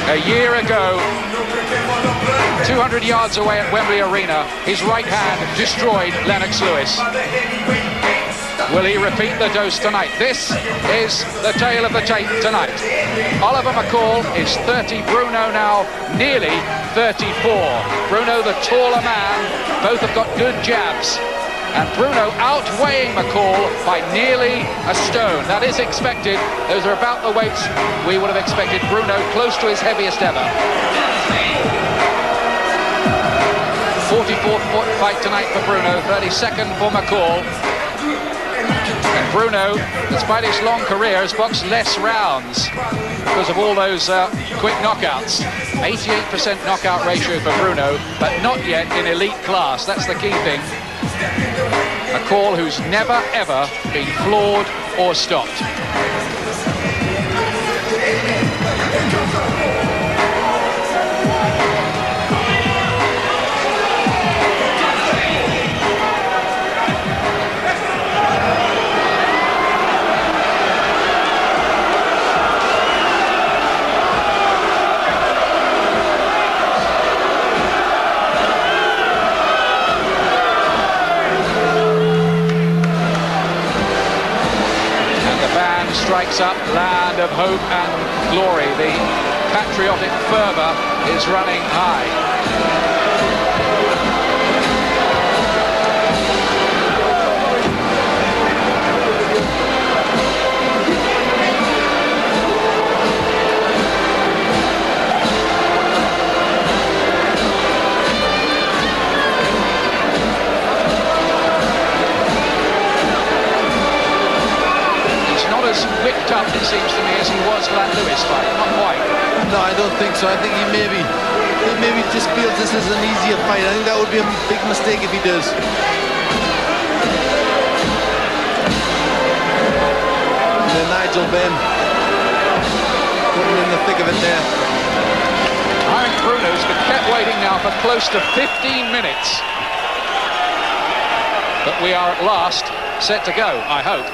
A year ago, 200 yards away at Wembley Arena, his right hand destroyed Lennox Lewis. Will he repeat the dose tonight? This is the tale of the tape tonight. Oliver McCall is 30, Bruno now nearly 34. Bruno the taller man, both have got good jabs. And Bruno outweighing McCall by nearly a stone. That is expected. Those are about the weights we would have expected. Bruno close to his heaviest ever. 44th fight tonight for Bruno, 32nd for McCall. And Bruno, despite his long career, has boxed less rounds because of all those quick knockouts. 88% knockout ratio for Bruno, but not yet in elite class. That's the key thing. McCall, who's never, ever been floored or stopped. Strikes up Land of Hope and Glory. The patriotic fervour is running high. As whipped up, it seems to me, as he was for that Lewis fight. Not quite. No, I don't think so. I think he maybe just feels this is an easier fight. I think that would be a big mistake if he does. And then Nigel Benn putting in the thick of it there. I think Bruno's been kept waiting now for close to 15 minutes. But we are at last set to go, I hope.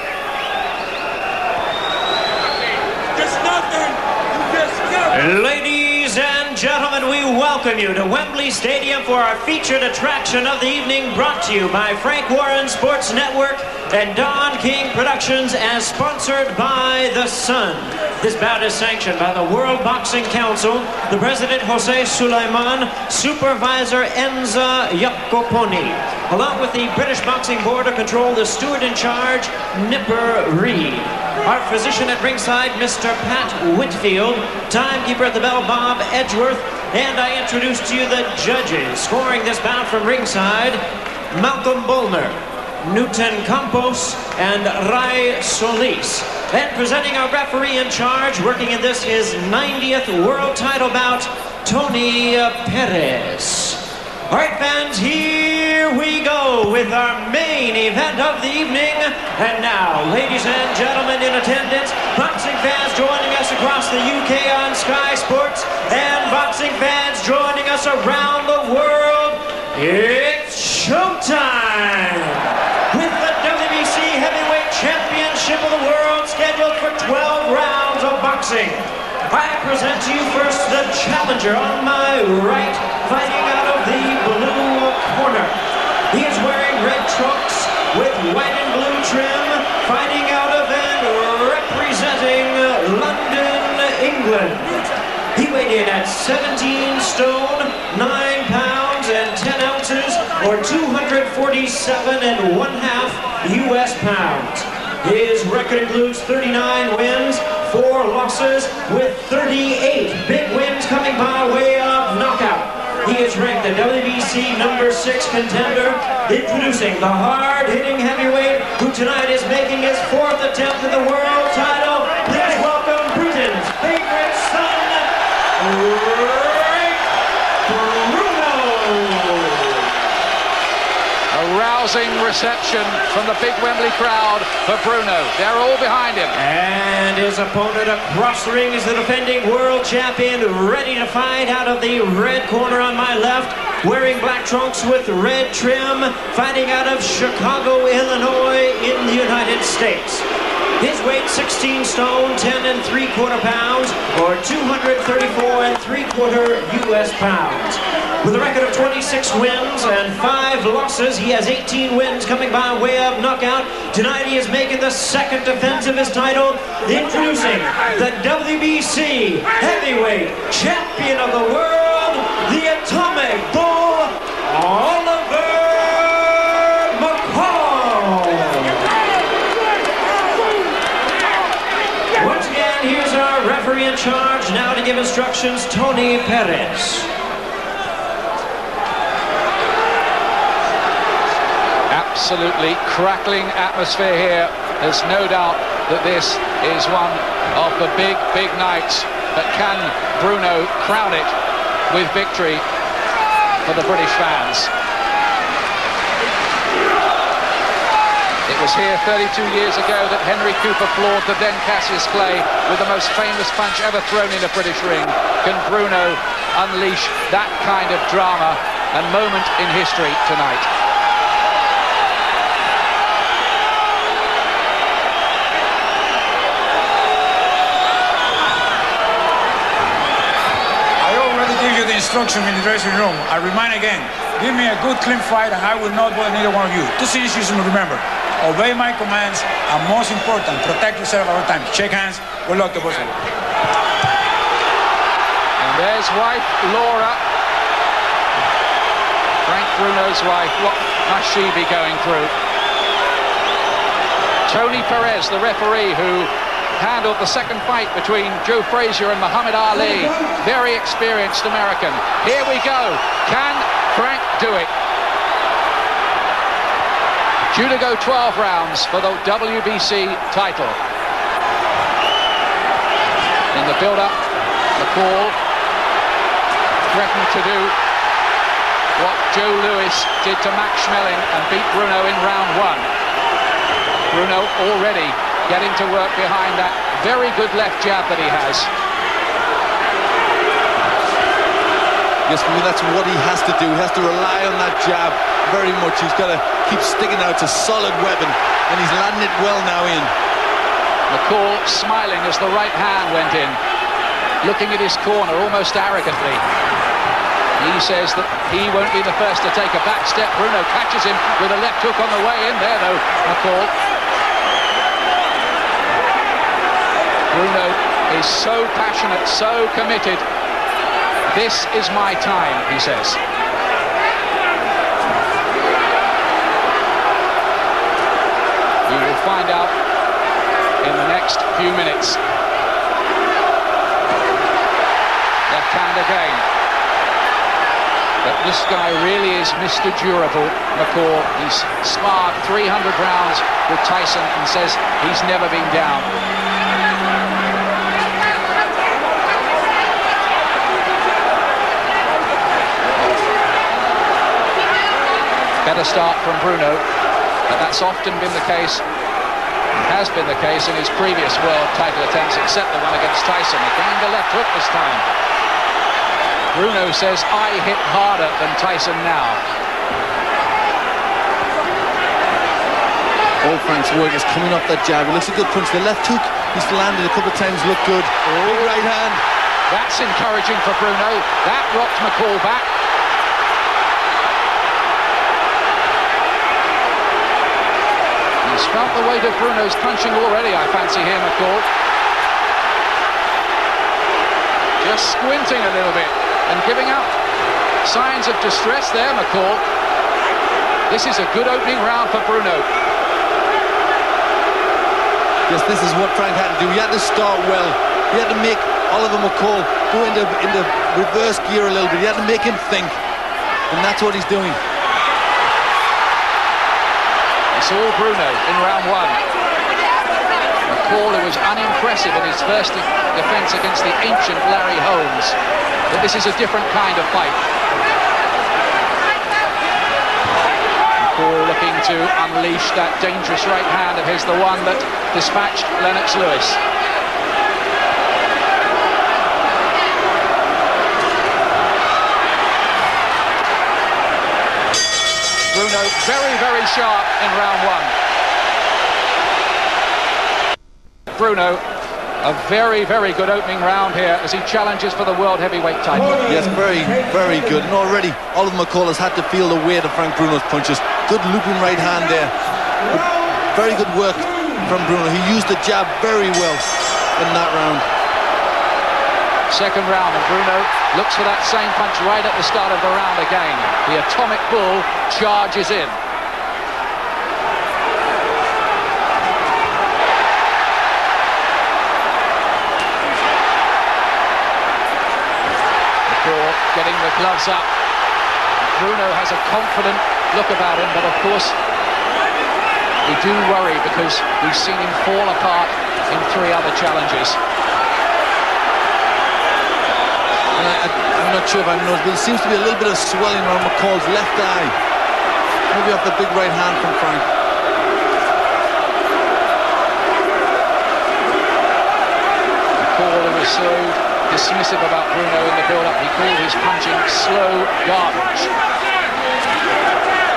Ladies and gentlemen, we welcome you to Wembley Stadium for our featured attraction of the evening, brought to you by Frank Warren Sports Network and Don King Productions, as sponsored by The Sun. This bout is sanctioned by the World Boxing Council, the President Jose Sulaiman, Supervisor Enza Jacoponi, along with the British Boxing Board of Control, the steward in charge, Nipper Reed. Our physician at ringside, Mr. Pat Whitfield, timekeeper at the bell, Bob Edgeworth, and I introduce to you the judges scoring this bout from ringside: Malcolm Bullner, Newton Campos, and Ray Solis. And presenting our referee in charge, working in this his 90th world title bout, Tony Perez. All right, fans, here we go with our main event of the evening. And now, ladies and gentlemen in attendance, boxing fans joining us across the UK on Sky Sports, and boxing fans joining us around the world, it's showtime! With the WBC Heavyweight Championship of the World scheduled for 12 rounds of boxing, I present to you first the challenger on my right, fighting out of the blue corner. He is wearing red trunks with white and blue trim, fighting out of and representing London, England. He weighed in at 17 stone, 9 pounds and 10 ounces, or 247 1/2 US pounds. His record includes 39 wins, 4 losses, with 38 big wins coming by way of knockout. He is ranked the WBC #6 contender, introducing the hard-hitting heavyweight who tonight is making his 4th attempt at the world title. Please welcome Britain's favorite son, Rick Bruno. A rousing reception from the big Wembley crowd for Bruno. They're all behind him. And his opponent across the ring is the defending world champion, ready to fight out of the red corner on my left, wearing black trunks with red trim, fighting out of Chicago, Illinois in the United States. His weight 16 stone, 10 3/4 pounds, or 234 3/4 US pounds. With a record of 26 wins and 5 losses, he has 18 wins coming by way of knockout. Tonight he is making the second defense of his title, introducing the WBC Heavyweight Champion of the World, the Atomic Bull, Oliver McCall. Once again, here's our referee in charge now to give instructions, Tony Perez. Absolutely crackling atmosphere here. There's no doubt that this is one of the big, big nights. But can Bruno crown it with victory for the British fans? It was here 32 years ago that Henry Cooper floored the then Cassius Clay with the most famous punch ever thrown in a British ring. Can Bruno unleash that kind of drama and moment in history tonight? Instruction in the dressing room. I remind again, give me a good clean fight and I will not bother neither one of you. 2 things you should remember. Obey my commands and most important, protect yourself at all times. Shake hands. Good luck to both of you. And there's wife Laura. Frank Bruno's wife. What must she be going through? Tony Perez, the referee who handled the second fight between Joe Frazier and Muhammad Ali. Very experienced American. Here we go. Can Frank do it? Due to go 12 rounds for the WBC title. In the build-up, McCall threatened to do what Joe Louis did to Max Schmeling and beat Bruno in round 1. Bruno already getting to work behind that very good left jab that he has. Yes, I mean, that's what he has to do. He has to rely on that jab very much. He's got to keep sticking out. It's a solid weapon, and he's landing it well now in. McCall smiling as the right hand went in, looking at his corner almost arrogantly. He says that he won't be the first to take a back step. Bruno catches him with a left hook on the way in there, though, McCall. Bruno is so passionate, so committed. This is my time, he says. You will find out in the next few minutes. Left hand again. But this guy really is Mr. Durable, McCall. He's sparred 300 rounds with Tyson and says he's never been down. Better start from Bruno, but that's often been the case, has been the case in his previous world title attempts, except the one against Tyson. Again, the left hook this time. Bruno says, I hit harder than Tyson now. All Frank's work is coming off that jab. It looks a good punch. The left hook he's landed a couple of times, looked good. Big right hand. That's encouraging for Bruno. That rocked McCall back. He's felt the weight of Bruno's punching already, I fancy here, McCall. Just squinting a little bit and giving out signs of distress there, McCall. This is a good opening round for Bruno. Yes, this is what Frank had to do. He had to start well. He had to make Oliver McCall go into reverse gear a little bit. He had to make him think. And that's what he's doing. It's all Bruno in round 1. McCall, who was unimpressive in his first defense against the ancient Larry Holmes. But this is a different kind of fight. McCall looking to unleash that dangerous right hand of his, the one that dispatched Lennox Lewis. Bruno very, very sharp in round 1. Bruno. A very, very good opening round here as he challenges for the world heavyweight title. Yes, very, very good. And already Oliver McCall has had to feel the weight of Frank Bruno's punches. Good looping right hand there. Very good work from Bruno. He used the jab very well in that round. Second round, and Bruno looks for that same punch right at the start of the round again. The Atomic Bull charges in. Getting the gloves up. Bruno has a confident look about him, but of course we do worry because we've seen him fall apart in 3 other challenges. I'm not sure if I've noticed, but there seems to be a little bit of swelling around McCall's left eye. Maybe off the big right hand from Frank. McCall, who was so dismissive about Bruno in the build-up, he called his punching slow garbage.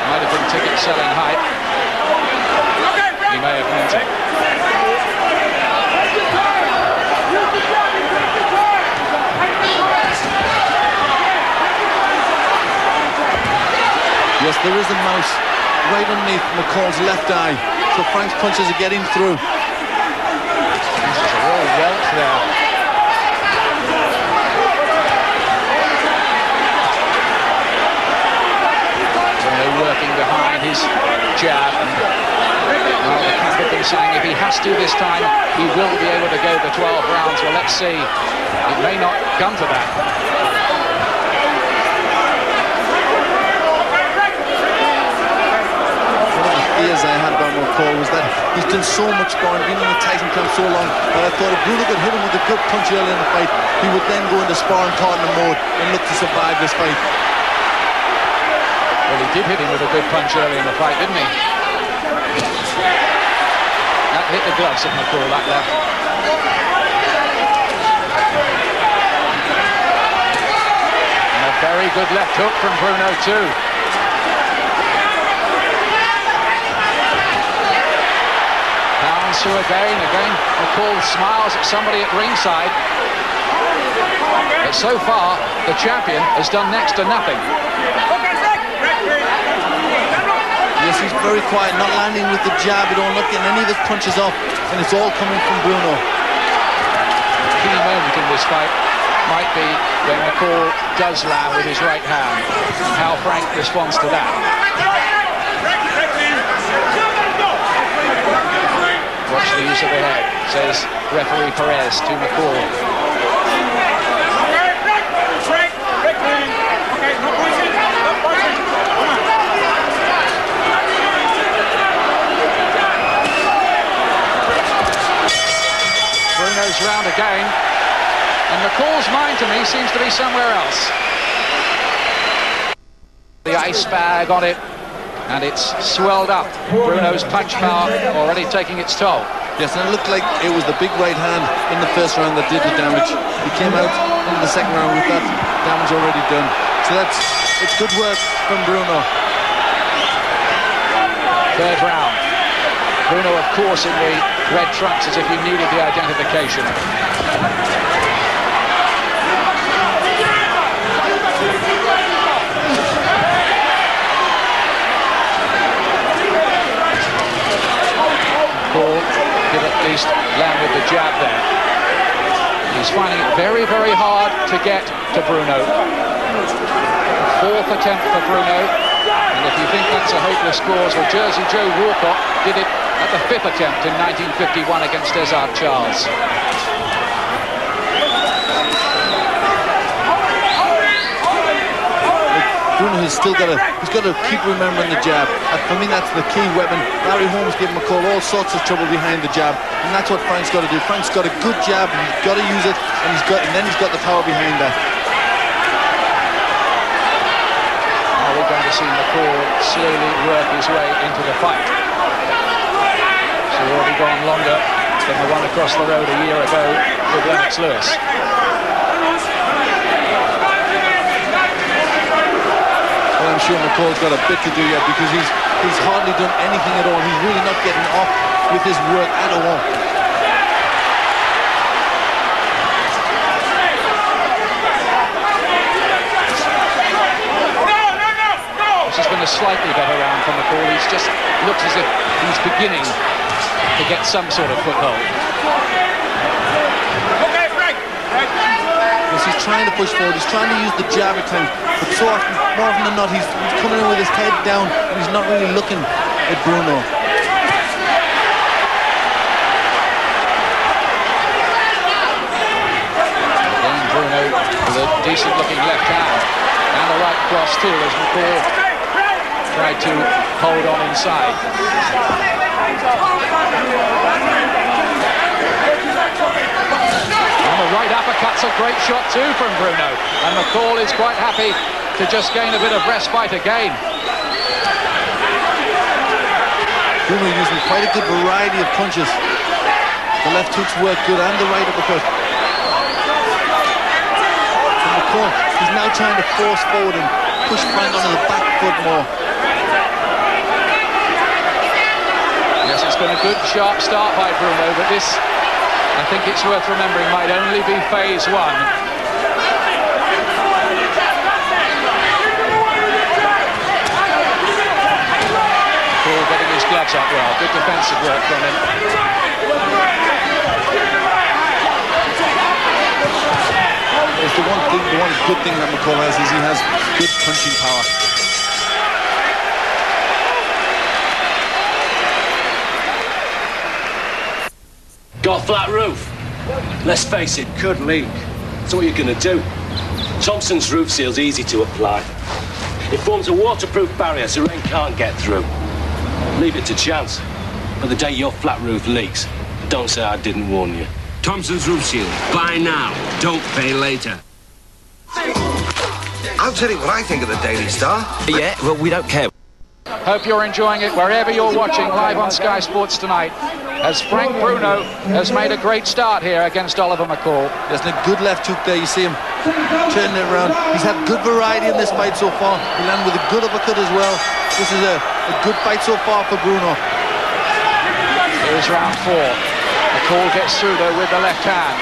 Might have been ticket-selling hype. He may have meant it. Yes, there is a mouse right underneath McCall's left eye, so Frank's punches are getting through. This is a real welt there. Working behind his jab, and well, the camp have been saying if he has to this time, he will be able to go the 12 rounds. Well, let's see. It may not come to that. One of the fears I had about McCall was that he's done so much sparring, been in the Tyson camp so long, that I thought if Bruno could hit him with a good punch early in the fight, he would then go into sparring partner mode and look to survive this fight. Well, he did hit him with a good punch early in the fight, didn't he? That hit the gloves of McCall, that left. And a very good left hook from Bruno, too. Pounds through again. McCall smiles at somebody at ringside. But so far, the champion has done next to nothing. Yes, he's very quiet, not landing with the jab. You don't look getting any of his punches off, and it's all coming from Bruno. The key moment in this fight might be when McCall does land with his right hand, and how Frank responds to that. Watch the use of the head, says referee Perez to McCall. Bruno's round again, and McCall's mind to me seems to be somewhere else. The ice bag on it, and it's swelled up. Bruno's punch power already taking its toll. Yes, and it looked like it was the big right hand in the first round that did the damage. He came out in the second round with that damage already done. So it's good work from Bruno. Third round. Bruno, of course, in the red trunks, as if he needed the identification. Paul did at least land with the jab there. He's finding it very, very hard to get to Bruno. Fourth attempt for Bruno. And if you think that's a hopeless cause, well, Jersey Joe Walcott did it at the 5th attempt in 1951 against Desert Charles. Bruno has still got to keep remembering the jab. For me, that's the key weapon. Larry Holmes gave McCall all sorts of trouble behind the jab, and that's what Frank's got to do. Frank's got a good jab, and he's got to use it, and then he's got the power behind that. Now we're going to see McCall slowly work his way into the fight. So he's already gone longer than the one across the road a year ago with Lennox Lewis. Well, I'm sure McCall's got a bit to do yet, because he's hardly done anything at all. He's really not getting off with his work at all. slightly better round from McCall. He just looks as if he's beginning to get some sort of foothold. Okay, Frank. Yes, he's trying to push forward. He's trying to use the jab at times, but so often, more often than not, he's coming in with his head down and he's not really looking at Bruno. Again, Bruno with a decent-looking left hand and a right cross too, as McCall tried to hold on inside. And the right uppercut's a great shot too from Bruno, and McCall is quite happy to just gain a bit of respite again. Bruno using quite a good variety of punches. The left hooks work good and the right uppercut. And McCall, he's now trying to force forward and push Frank onto the back foot more. Yes, it's been a good sharp start by Bruno, but this, I think it's worth remembering, might only be phase one. Paul getting his gloves up well. Good defensive work from him. It's the one good thing that McCall has is he has good punching power. Got a flat roof. Let's face it, could leak. So what are you going to do? Thompson's roof seal's easy to apply. It forms a waterproof barrier so rain can't get through. Leave it to chance. But the day your flat roof leaks, don't say I didn't warn you. Thompson's Roof Seal. Buy now. Don't pay later. I'll tell you what I think of the Daily Star. Yeah, well, we don't care. Hope you're enjoying it wherever you're watching live on Sky Sports tonight, as Frank Bruno has made a great start here against Oliver McCall. There's a good left hook there. You see him turning it around. He's had good variety in this fight so far. He landed with a good uppercut as well. This is a good fight so far for Bruno. Here's round four. McCall gets through though with the left hand.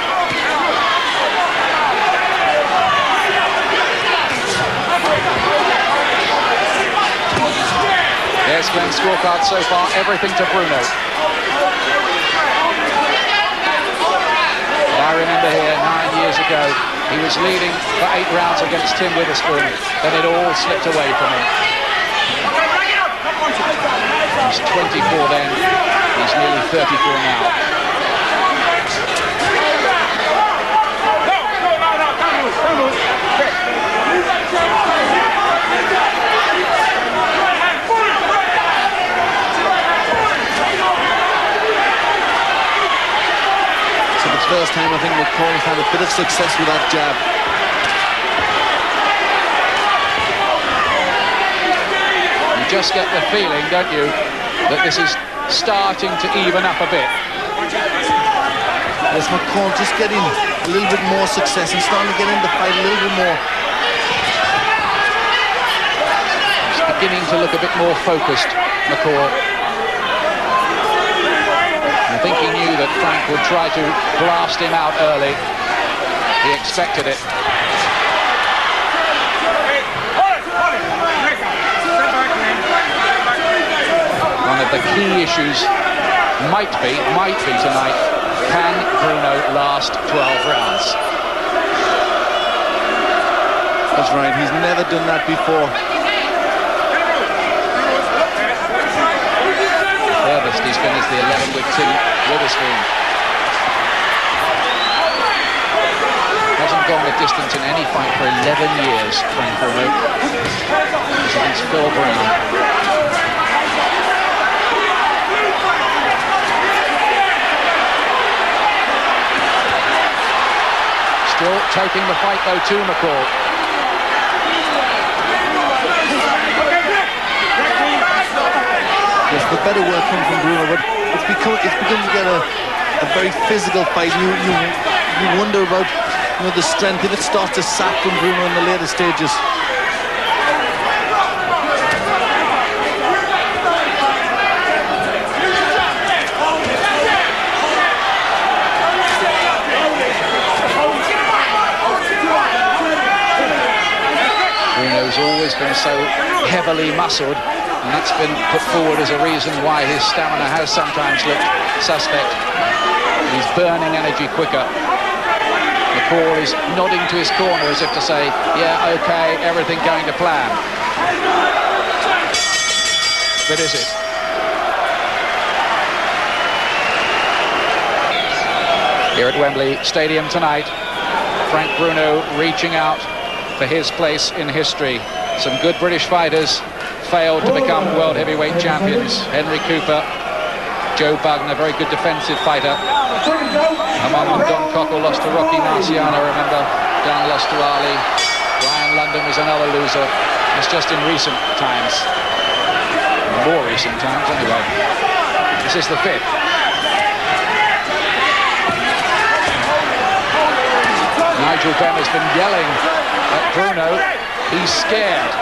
There's Glenn's scorecard so far, everything to Bruno. But I remember here 9 years ago, he was leading for 8 rounds against Tim Witherspoon, then it all slipped away from him. He's 24 then, he's nearly 34 now. First time I think McCall has had a bit of success with that jab. You just get the feeling, don't you, that this is starting to even up a bit. Yes, McCall just getting a little bit more success. He's starting to get into the fight a little bit more. He's beginning to look a bit more focused, McCall. I think he knew that Frank would try to blast him out early. He expected it. One of the key issues might be tonight, can Bruno last 12 rounds? That's right, he's never done that before. Furthest he's been is the 11 with Tim Witherspoon. Hasn't gone the distance in any fight for 11 years, Frank Bruno. This is against Phil Brown. Still taking the fight though to McCall. Yes, the better work comes from Bruno, but it's become to get a very physical fight. You wonder about the strength if it starts to sap from Bruno in the later stages. Bruno Bruno's always been so heavily muscled, and that's been put forward as a reason why his stamina has sometimes looked suspect. He's burning energy quicker. McCall is nodding to his corner as if to say, yeah, okay, everything going to plan. But is it? Here at Wembley Stadium tonight, Frank Bruno reaching out for his place in history. Some good British fighters failed to become world heavyweight champions. Henry Cooper, Joe Bugner, very good defensive fighter. Among them, Don Cockle lost to Rocky Marciano, remember? Dunn lost to Ali. Brian London was another loser. It's just in recent times. More recent times, anyway. This is the fifth. Nigel Benn has been yelling at Bruno. He's scared.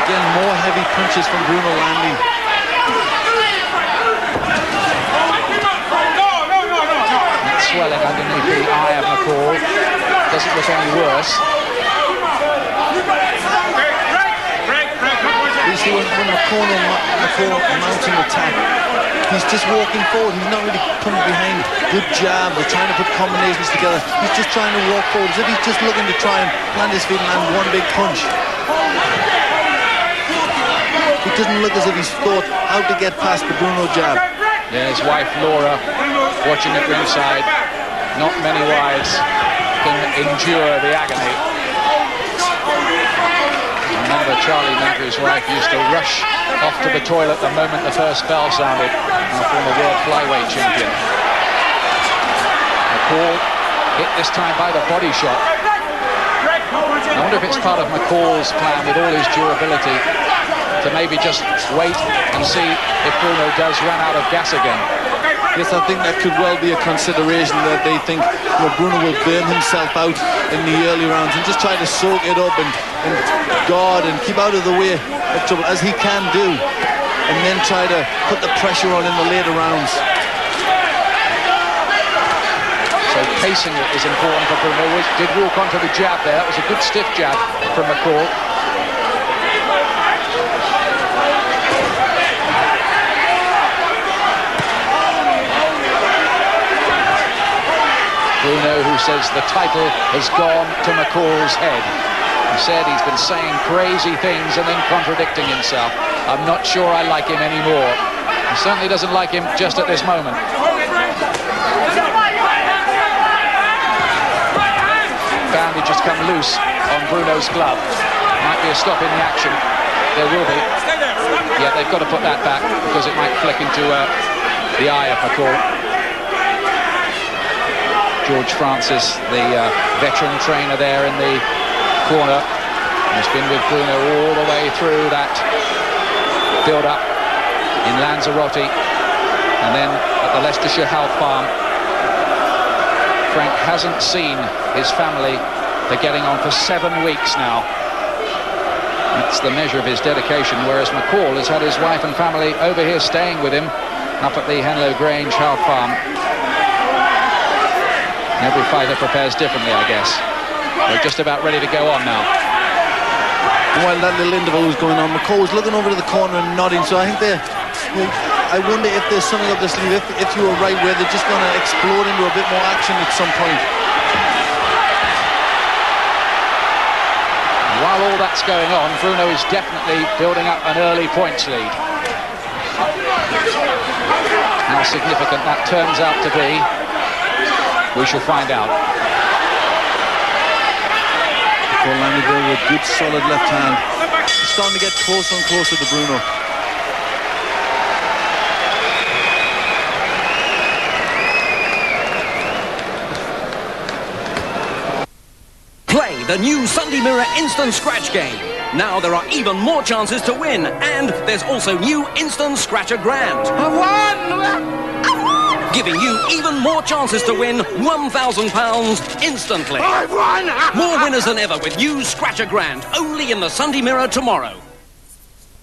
Again, more heavy punches from Bruno landing. That swelling underneath the eye of McCall doesn't look any worse. You see, when McCall mounts an attack, he's just walking forward. He's not really coming behind. Good jab. They're trying to put combinations together. He's just trying to walk forward as if he's just looking to try and plant his feet and land one big punch. It doesn't look as if he's thought how to get past the Bruno jab. Yeah, his wife Laura watching at ringside. Not many wives can endure the agony. I remember Charlie Matthew's wife used to rush off to the toilet the moment the first bell sounded, our former world flyweight champion. McCall hit this time by the body shot. I wonder if it's part of McCall's plan with all his durability to maybe just wait and see if Bruno does run out of gas again. Yes, I think that could well be a consideration, that they think Bruno will burn himself out in the early rounds and just try to soak it up and guard and keep out of the way of trouble, as he can do, and then try to put the pressure on in the later rounds. So pacing it is important for Bruno. Did walk onto the jab there. That was a good stiff jab from McCall. Bruno, who says the title has gone to McCall's head. He said he's been saying crazy things and then contradicting himself. I'm not sure I like him anymore. He certainly doesn't like him just at this moment. Bandage has come loose on Bruno's glove. Might be a stop in the action. There will be. Yeah, they've got to put that back because it might flick into the eye of McCall. George Francis, the veteran trainer there in the corner, has been with Bruno all the way through that build-up in Lanzarote and then at the Leicestershire Health Farm. Frank hasn't seen his family. They're getting on for 7 weeks now. That's the measure of his dedication, whereas McCall has had his wife and family over here staying with him up at the Henlow Grange Health Farm. Every fighter prepares differently, I guess. They're just about ready to go on now. While that little interval was going on, McCall was looking over to the corner and nodding, so I think they're... I wonder if there's something up their sleeve, if you were right, where they're just going to explode into a bit more action at some point. While all that's going on, Bruno is definitely building up an early points lead. How significant that turns out to be, we shall find out. McCall landed there with a good solid left hand. He's starting to get closer and closer to Bruno. Play the new Sunday Mirror Instant Scratch game. Now there are even more chances to win, and there's also new Instant Scratcher Grand. I won! Giving you even more chances to win £1,000 instantly. I won! More winners than ever with new Scratcher Grand, only in the Sunday Mirror tomorrow.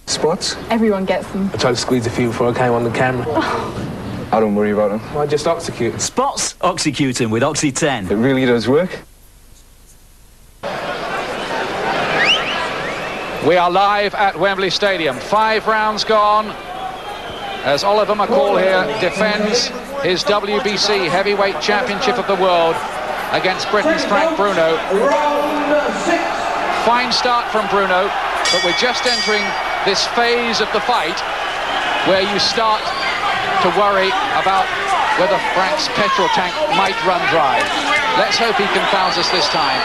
Spots? Everyone gets them. I tried to squeeze a few before I came on the camera. I don't worry about him. I just oxycute. Spots oxycuting with Oxy 10. It really does work. We are live at Wembley Stadium. 5 rounds gone as Oliver McCall here defends his WBC Heavyweight Championship of the World against Britain's Frank Bruno. Fine start from Bruno, but we're just entering this phase of the fight where you start to worry about whether Frank's petrol tank might run dry. Let's hope he confounds us this time.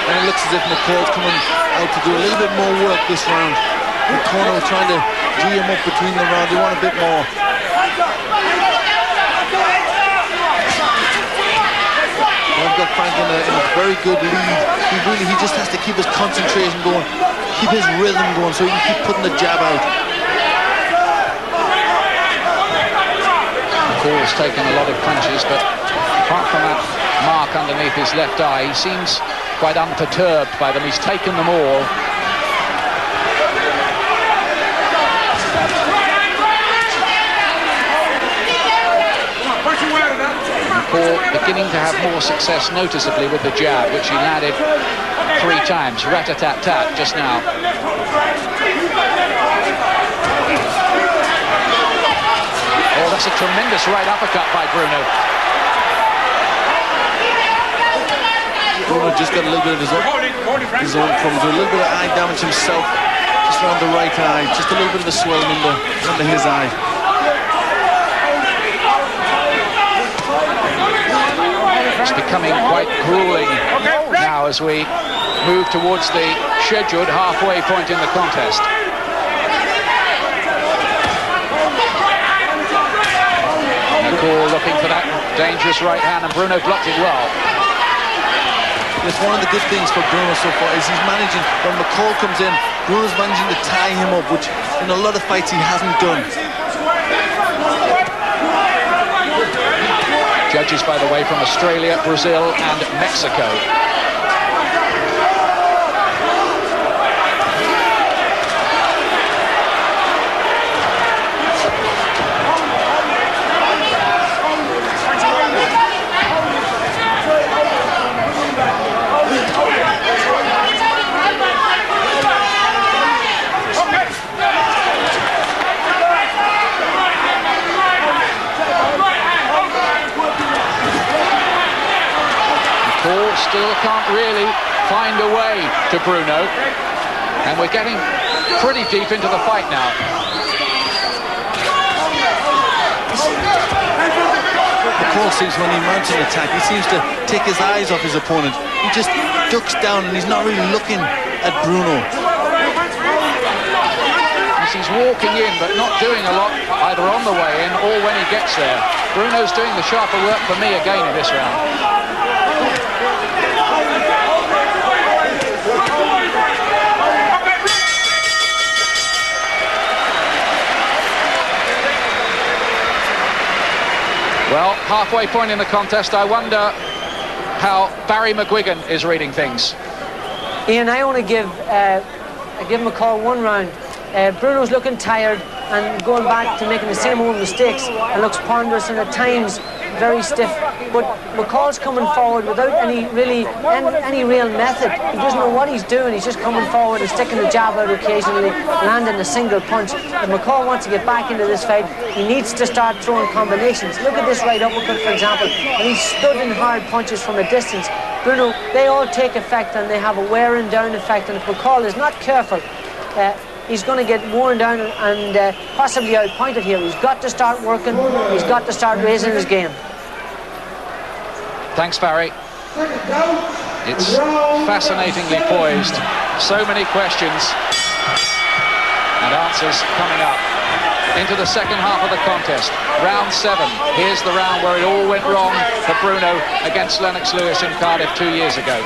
And it looks as if McCall's coming out to do a little bit more work this round. The corner trying to G him up between the round. They want a bit more. They've got Frank in a very good lead. He just has to keep his concentration going, keep his rhythm going so he can keep putting the jab out. McCall's taken a lot of punches, but apart from that mark underneath his left eye, he seems quite unperturbed by them. He's taken them all. McCall beginning to have more success noticeably with the jab, which he landed 3 times. Rat-a-tat-tat just now. Oh, that's a tremendous right uppercut by Bruno. Bruno just got a little bit of his own problems, a little bit of eye damage himself, just around the right eye, just a little bit of a swelling under his eye. It's becoming quite grueling now as we move towards the scheduled halfway point in the contest. McCall looking for that dangerous right hand, and Bruno blocked it well. It's one of the good things for Bruno so far is he's managing, when McCall comes in, Bruno's managing to tie him up, which in a lot of fights he hasn't done. Judges, by the way, from Australia, Brazil and Mexico. Still can't really find a way to Bruno, and we're getting pretty deep into the fight now. McCall seems when he mounts an attack, he seems to take his eyes off his opponent. He just ducks down and he's not really looking at Bruno. As he's walking in but not doing a lot either on the way in or when he gets there. Bruno's doing the sharper work for me again in this round. Well, halfway point in the contest, I wonder how Barry McGuigan is reading things. Ian, I only give McCall 1 round. Bruno's looking tired and going back to making the same old mistakes and looks ponderous and at times very stiff. But McCall's coming forward without any real method. He doesn't know what he's doing. He's just coming forward and sticking the jab out occasionally, landing a single punch. If McCall wants to get back into this fight, he needs to start throwing combinations. Look at this right uppercut, for example, and he's stood in hard punches from a distance. Bruno, they all take effect and they have a wearing down effect, and if McCall is not careful, he's going to get worn down and possibly outpointed here. He's got to start working. He's got to start raising his game. Thanks, Barry. It's fascinatingly poised. So many questions and answers coming up into the second half of the contest. Round 7. Here's the round where it all went wrong for Bruno against Lennox Lewis in Cardiff 2 years ago.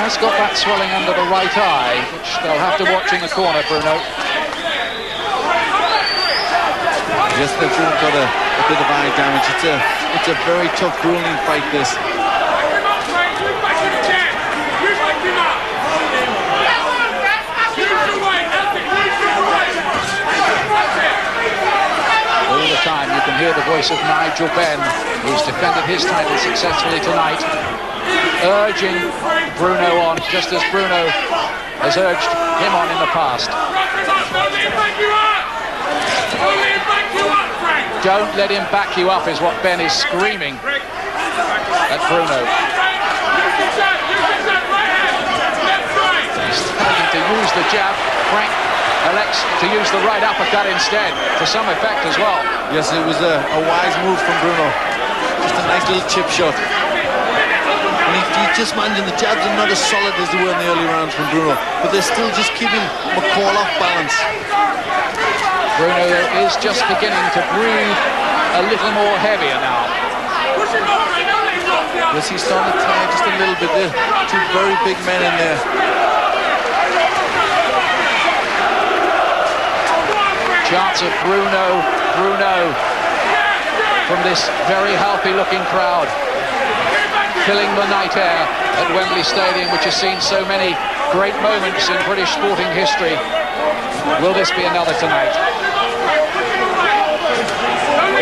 Has got that swelling under the right eye, which they'll have to watch in the corner, Bruno. Yes, they've got a bit of eye damage. It's a very tough, grueling fight, this. the voice of Nigel Benn, who's defended his title successfully tonight, urging Bruno on, just as Bruno has urged him on in the past. Don't let him back you up is what Ben is screaming at Bruno. He's starting to use the jab. Frank elects to use the right uppercut instead, to some effect as well. Yes, it was a wise move from Bruno. Just a nice little chip shot. And you just imagine the jabs are not as solid as they were in the early rounds from Bruno, but they're still just keeping McCall off balance. Bruno is just beginning to breathe a little more heavier now. Yes, he's starting to tire just a little bit. There are two very big men in there. Chants of Bruno, Bruno, from this very healthy-looking crowd, filling the night air at Wembley Stadium, which has seen so many great moments in British sporting history. Will this be another tonight?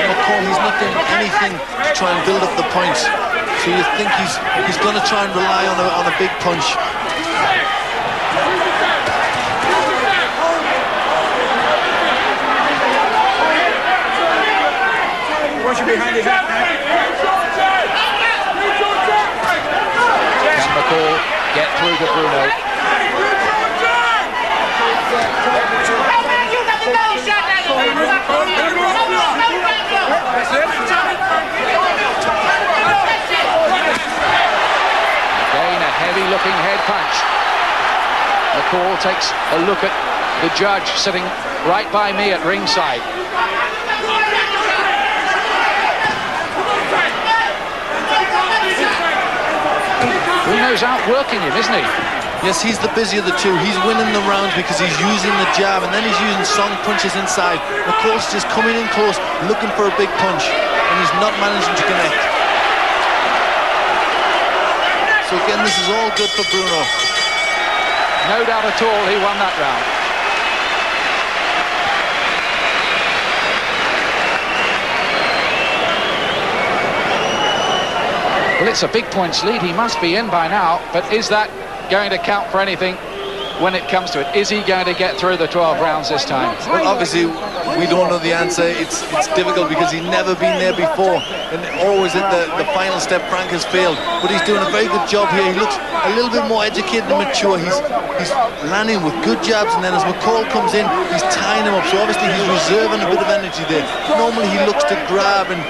McCall, he's not doing anything to try and build up the points. So you think he's going to try and rely on a big punch. Watch you behind his head, man. Can McCall get through to Bruno? Again, a heavy-looking head punch. McCall takes a look at the judge sitting right by me at ringside. Bruno's outworking him, isn't he? Yes, he's the busier of the two. He's winning the rounds because he's using the jab, and then he's using strong punches inside. McCall's just coming in close, looking for a big punch, and he's not managing to connect. So again, this is all good for Bruno. No doubt at all he won that round. Well, it's a big points lead. He must be in by now, but is that going to count for anything when it comes to it? Is he going to get through the 12 rounds this time? Well, obviously, we don't know the answer. It's difficult because he's never been there before, and always at the final step, Frank has failed. But he's doing a very good job here. He looks a little bit more educated and mature. He's landing with good jabs, and then as McCall comes in, he's tying him up. So obviously, he's reserving a bit of energy there. Normally, he looks to grab and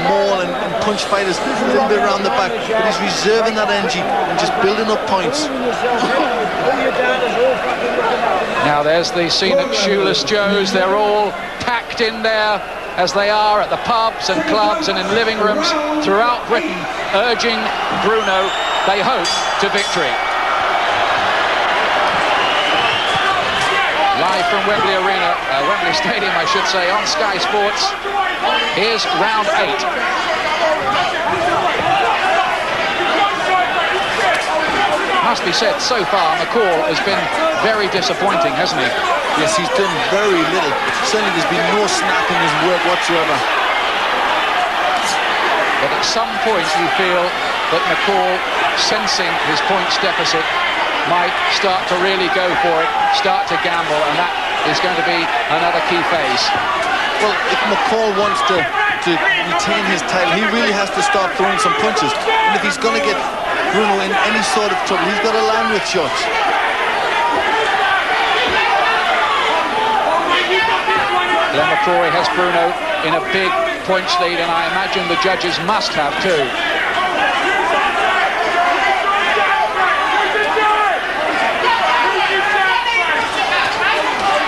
maul and punch fighters a little bit around the back, but he's reserving that energy and just building up points. Now there's the scene at Shoeless Joe's. They're all packed in there, as they are at the pubs and clubs and in living rooms throughout Britain, urging Bruno, they hope, to victory. Live from Wembley Arena, Wembley Stadium, I should say, on Sky Sports. Here's round 8. Must be said, so far McCall has been very disappointing, hasn't he? Yes, he's done very little. Certainly there's been no snap in his work whatsoever. But at some point you feel that McCall, sensing his points deficit, might start to really go for it, start to gamble, and that is going to be another key phase. Well, if McCall wants to retain his title, he really has to start throwing some punches. And if he's going to get Bruno in any sort of trouble, he's got to land with shots. Glenn McCrory has Bruno in a big points lead, and I imagine the judges must have too.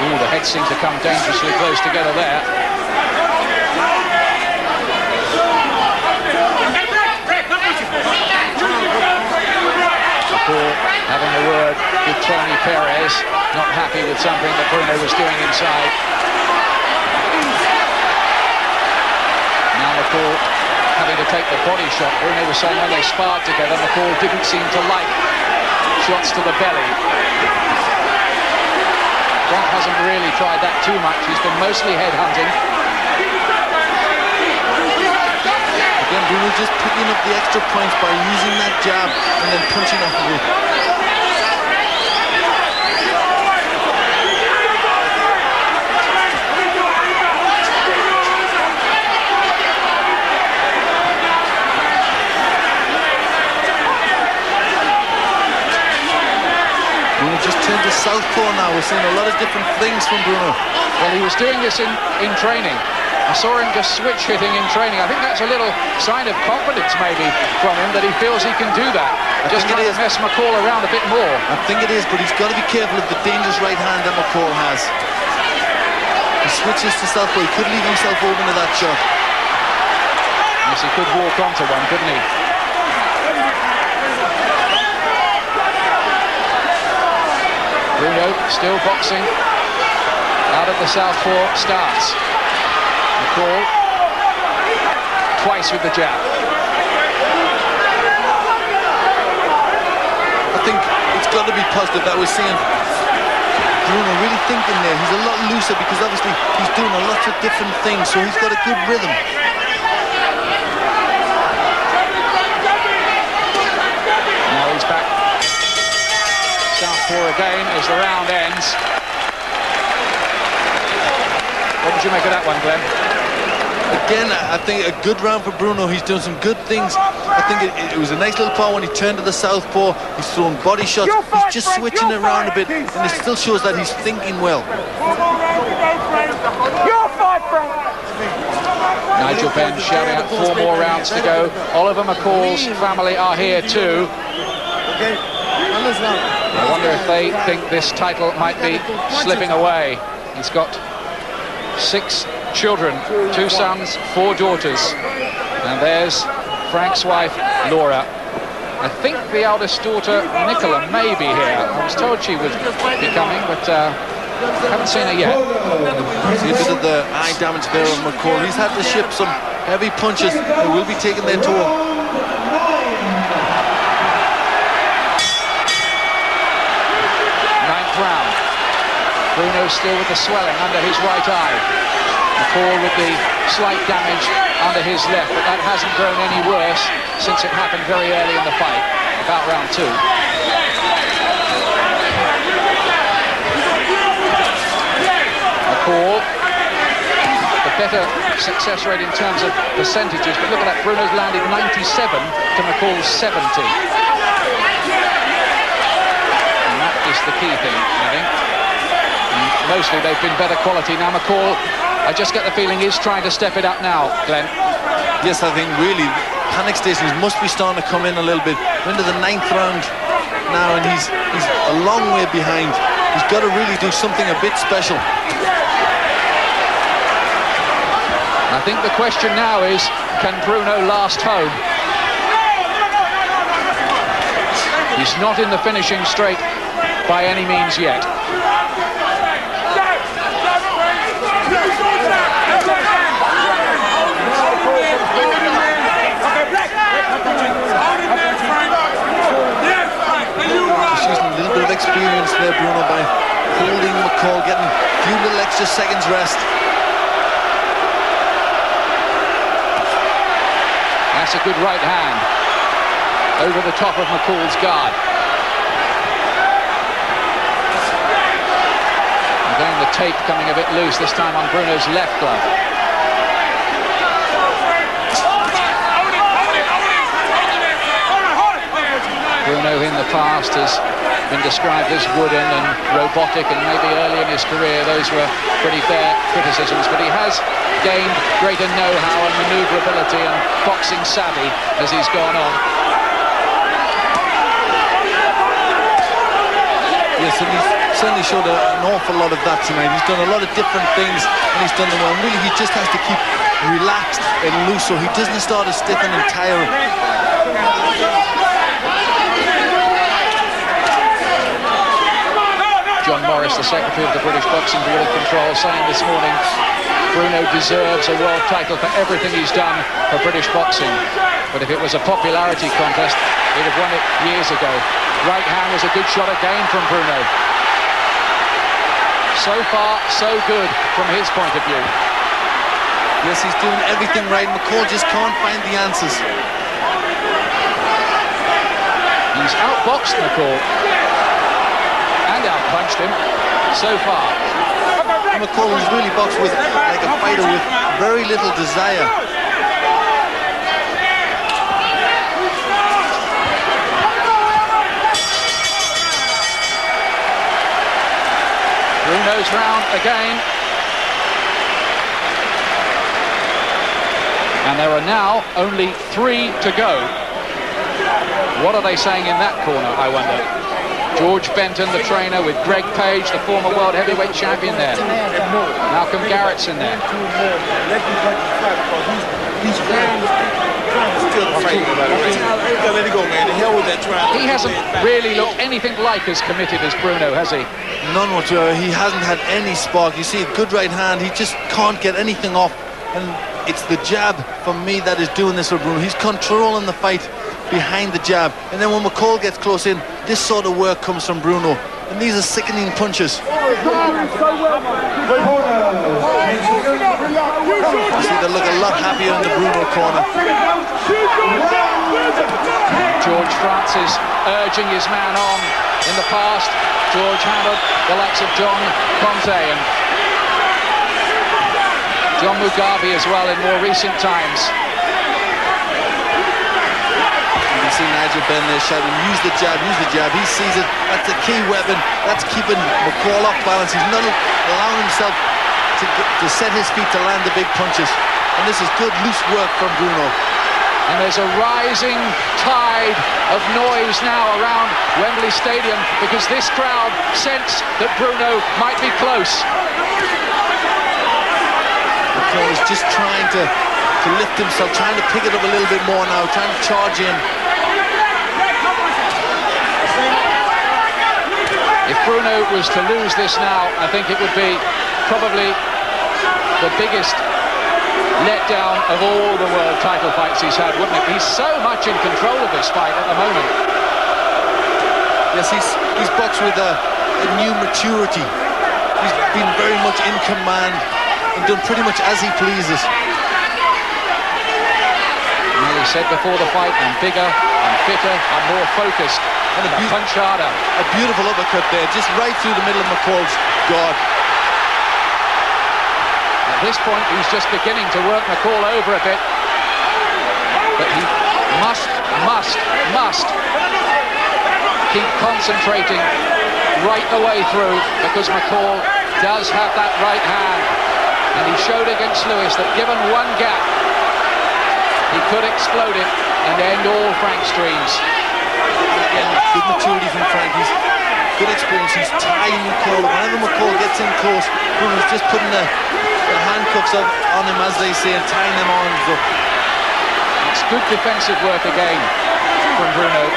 Ooh, the heads seem to come dangerously close together there. Having a word with Tony Perez, not happy with something that Bruno was doing inside. Now McCall having to take the body shot. Bruno was saying when they sparred together, McCall didn't seem to like shots to the belly. Frank hasn't really tried that too much. He's been mostly head hunting. Bruno just picking up the extra points by using that jab and then punching off of it. Bruno just turned to southpaw now. We're seeing a lot of different things from Bruno. Well, he was doing this in training. I saw him just switch hitting in training. I think that's a little sign of confidence maybe from him, that he feels he can do that. Just trying to mess McCall around a bit more. I think it is, but he's got to be careful of the dangerous right hand that McCall has. He switches to southpaw. He could leave himself open to that shot. Yes, he could walk onto one, couldn't he? Bruno still boxing out of the southpaw starts. McCall twice with the jab. I think it's got to be positive that we're seeing Bruno really thinking there. He's a lot looser because obviously he's doing a lot of different things, so he's got a good rhythm. Now he's back. Southpaw again as the round ends. What did you make of that one, Glenn? Again, I think a good round for Bruno. He's doing some good things. I think it was a nice little power when he turned to the southpaw. He's throwing body shots. He's just switching it around a bit, and it still shows that he's thinking well. Nigel Benn shouting out 4 more rounds to go. Oliver McCall's family are here too. I wonder if they think this title might be slipping away. He's got 6 children, 2 sons, 4 daughters, and there's Frank's wife Laura. I think the eldest daughter Nicola may be here. I was told she would be coming, but haven't seen her yet. See a bit of the eye damage there on McCall. He's had to ship some heavy punches. They will be taking their toll. 9th round. Bruno still with the swelling under his right eye. McCall with the slight damage under his left, but that hasn't grown any worse since it happened very early in the fight, about round 2. McCall, the better success rate in terms of percentages, but look at that, Bruno's landed 97 to McCall's 70. And that is the key thing, I think. And mostly they've been better quality. Now McCall, I just get the feeling he's trying to step it up now, Glenn. Yes, I think really panic stations must be starting to come in a little bit. We're into the 9th round now, and he's a long way behind. He's got to really do something a bit special. I think the question now is, can Bruno last home? He's not in the finishing straight by any means yet. Just using a little bit of experience there, Bruno, by holding McCall, getting a few little extra seconds rest. That's a good right hand over the top of McCall's guard. Again, the tape coming a bit loose, this time on Bruno's left glove. Bruno in the past has been described as wooden and robotic, and maybe early in his career those were pretty fair criticisms, but he has gained greater know-how and manoeuvrability and boxing savvy as he's gone on. Yes, and he's certainly showed an awful lot of that tonight. He's done a lot of different things, and he's done them well. Really, he just has to keep relaxed and loose so he doesn't start to stiffen and tire. John Morris, the Secretary of the British Boxing Board of Control, saying this morning Bruno deserves a world title for everything he's done for British boxing. But if it was a popularity contest, he'd have won it years ago. Right hand was a good shot again from Bruno. So far, so good from his point of view. Yes, he's doing everything right. McCall just can't find the answers. He's outboxed McCall and outpunched him so far. And McCall is really boxed with like a fighter with very little desire. Bruno's round again. And there are now only 3 to go. What are they saying in that corner, I wonder? George Benton, the trainer, with Greg Page, the former world heavyweight champion there. Malcolm Garrett's in there. He's trying to still fight. Let it go, man. The hell with that trying. He hasn't really looked anything like as committed as Bruno, has he? None whatsoever. He hasn't had any spark. You see, a good right hand. He just can't get anything off. And it's the jab, for me, that is doing this for Bruno. He's controlling the fight behind the jab. And then when McCall gets close in, this sort of work comes from Bruno. And these are sickening punches. You see, they look a lot happier in the Bruno corner. George Francis urging his man on. In the past, George hammered the likes of John Conte and John Mugabe as well in more recent times. You can see Nigel Benn there shouting, use the jab, use the jab. He sees it. That's a key weapon. That's keeping McCall off balance. He's not allowing himself to set his feet to land the big punches. And this is good loose work from Bruno. And there's a rising tide of noise now around Wembley Stadium because this crowd sense that Bruno might be close. McCall is just trying to lift himself, trying to pick it up a little bit more now, trying to charge in. If Bruno was to lose this now, I think it would be probably the biggest letdown of all the world title fights he's had, wouldn't it? He's so much in control of this fight at the moment. Yes, he's boxed with a new maturity. He's been very much in command and done pretty much as he pleases. Well, he said before the fight, I'm bigger, I'm fitter, I'm more focused, and a punch harder. A beautiful uppercut there, just right through the middle of McCall's guard. At this point, he's just beginning to work McCall over a bit. But he must keep concentrating right the way through because McCall does have that right hand. And he showed against Lewis that given one gap, he could explode it and end all Frank's dreams. Again, good maturity from Frank. He's good experience. He's tying McCall. Whenever McCall gets in close, Bruno's just putting the handcuffs on him, as they say, and tying them arms up. It's good defensive work again from Bruno.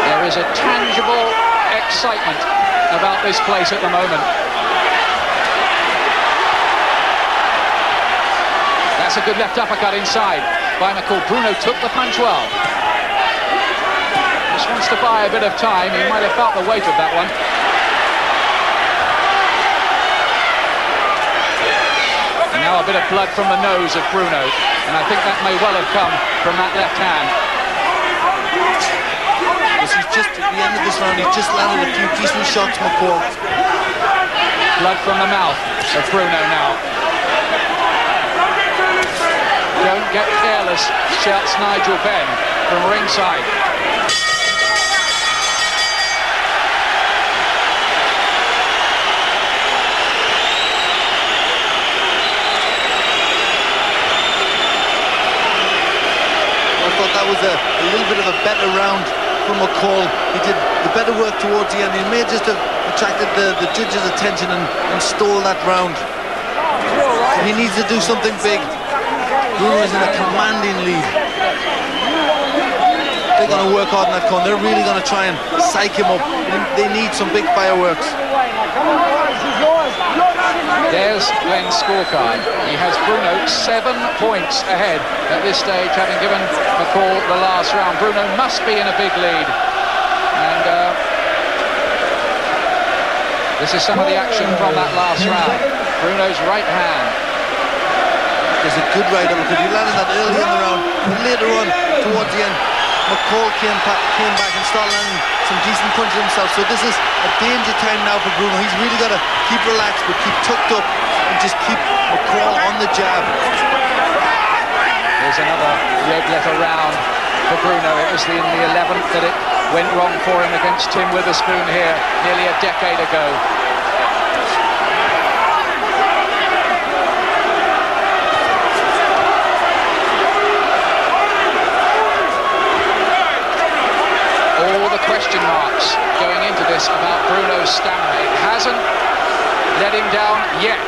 There is a tangible excitement about this place at the moment. That's a good left uppercut inside by McCall. Bruno took the punch well. Just wants to buy a bit of time. He might have felt the weight of that one. And now a bit of blood from the nose of Bruno. And I think that may well have come from that left hand. He's just, at the end of this round, he's just landed a few decent shots, McCall. Blood from the mouth of Bruno now. Don't get careless, shouts Nigel Benn from ringside. I thought that was a little bit of a better round from McCall. He did the better work towards the end. He may just have attracted the judge's attention and stole that round. He needs to do something big. Bruno is in a commanding lead. They're going to work hard in that corner. They're really going to try and psych him up. They need some big fireworks. There's Players' Lens scorecard, he has Bruno 7 points ahead at this stage, having given McCall the last round. Bruno must be in a big lead. And this is some of the action from that last round. Bruno's right hand. There's a good right uppercut. He landed that early in the round, but later on, towards the end, McCall came back and started landing some decent punches himself. So this is a danger time now for Bruno. He's really got to keep relaxed, but keep tucked up and just keep McCall on the jab. There's another red letter round for Bruno. It was in the 11th that it went wrong for him against Tim Witherspoon here nearly a decade ago. All the question marks going into this about Bruno's stamina. It hasn't let him down yet.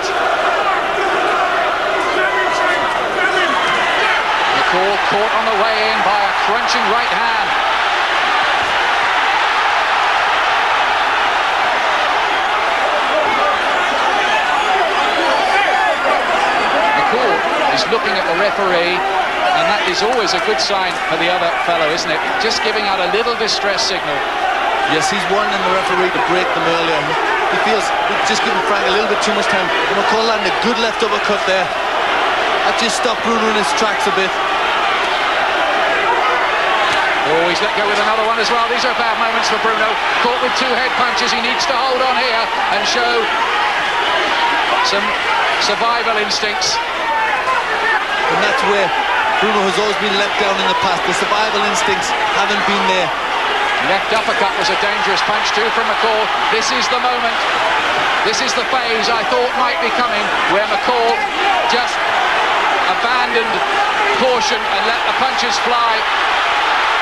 McCall caught on the way in by a crunching right hand. McCall is looking at the referee, and that is always a good sign for the other fellow, isn't it? Just giving out a little distress signal. Yes, he's warning the referee to break them earlier. He feels he's just giving Frank a little bit too much time. McCall landed a good left uppercut there. That just stopped Bruno in his tracks a bit. Oh, he's let go with another one as well. These are bad moments for Bruno. Caught with 2 head punches. He needs to hold on here and show some survival instincts. And that's where Bruno has always been let down in the past. The survival instincts haven't been there. Left uppercut was a dangerous punch too from McCall. This is the moment. This is the phase I thought might be coming, where McCall just abandoned caution and let the punches fly,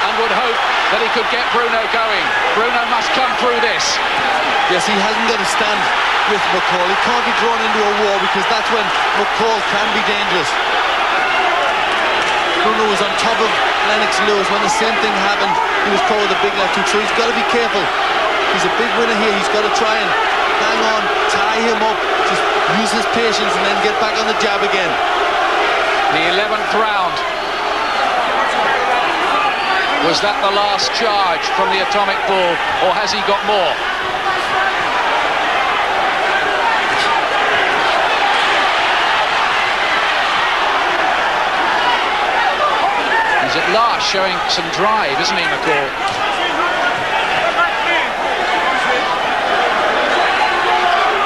and would hope that he could get Bruno going. Bruno must come through this. Yes, he hasn't got to stand with McCall. He can't be drawn into a war, because that's when McCall can be dangerous. Bruno was on top of Lennox Lewis when the same thing happened. He was caught with a big left hook, so he's got to be careful. He's a big winner here. He's got to try and hang on, tie him up, just use his patience and then get back on the jab again. The 11th round. Was that the last charge from the Atomic Bull, or has he got more? He's at last showing some drive, isn't he, McCall?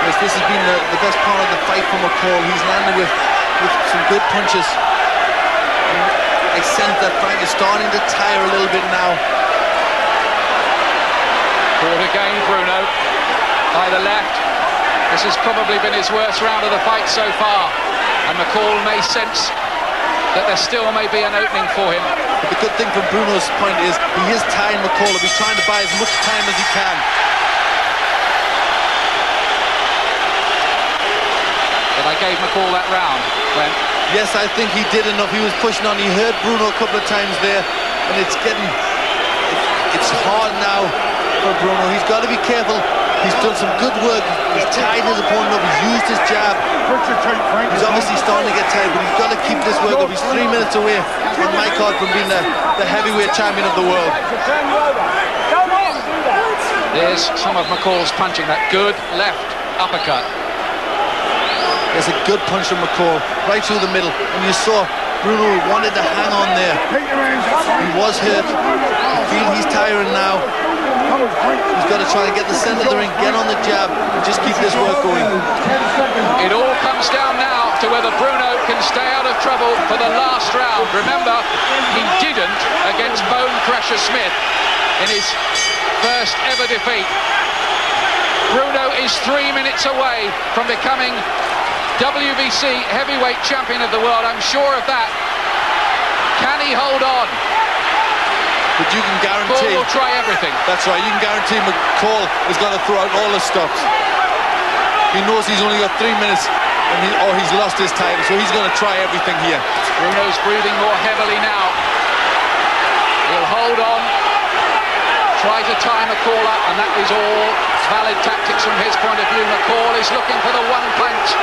Yes, this has been the best part of the fight for McCall. He's landed with some good punches. I sense that Frank is starting to tire a little bit now. Caught again, Bruno, by the left. This has probably been his worst round of the fight so far, and McCall may sense that there still may be an opening for him. But the good thing from Bruno's point is he is tying McCall up. He's trying to buy as much time as he can. But I gave McCall that round, Glenn. Yes, I think he did enough. He was pushing on. He heard Bruno a couple of times there, and it's hard now for Bruno. He's got to be careful. He's done some good work. He's tied his opponent up. He's used his jab. He's obviously starting to get tired, but he's got to keep this work up. He's 3 minutes away on my card from being the heavyweight champion of the world. There's some of McCall's punching. That good left uppercut. There's a good punch from McCall right through the middle, and you saw Bruno wanted to hang on there. He was hurt. You feel he's tiring now. He's got to try and get the center of the ring, get on the jab, and just keep this work going. It all comes down now to whether Bruno can stay out of trouble for the last round. Remember, he didn't against Bone Crusher Smith in his first ever defeat. Bruno is 3 minutes away from becoming WBC heavyweight champion of the world. I'm sure of that. Can he hold on? But you can guarantee... Bull will try everything. That's right. You can guarantee McCall is going to throw out all the stops. He knows he's only got 3 minutes, or he's lost his title, so he's going to try everything here. Bruno's breathing more heavily now. He'll hold on, try to tie McCall up, and that is all valid tactics from his point of view. McCall is looking for the one punch.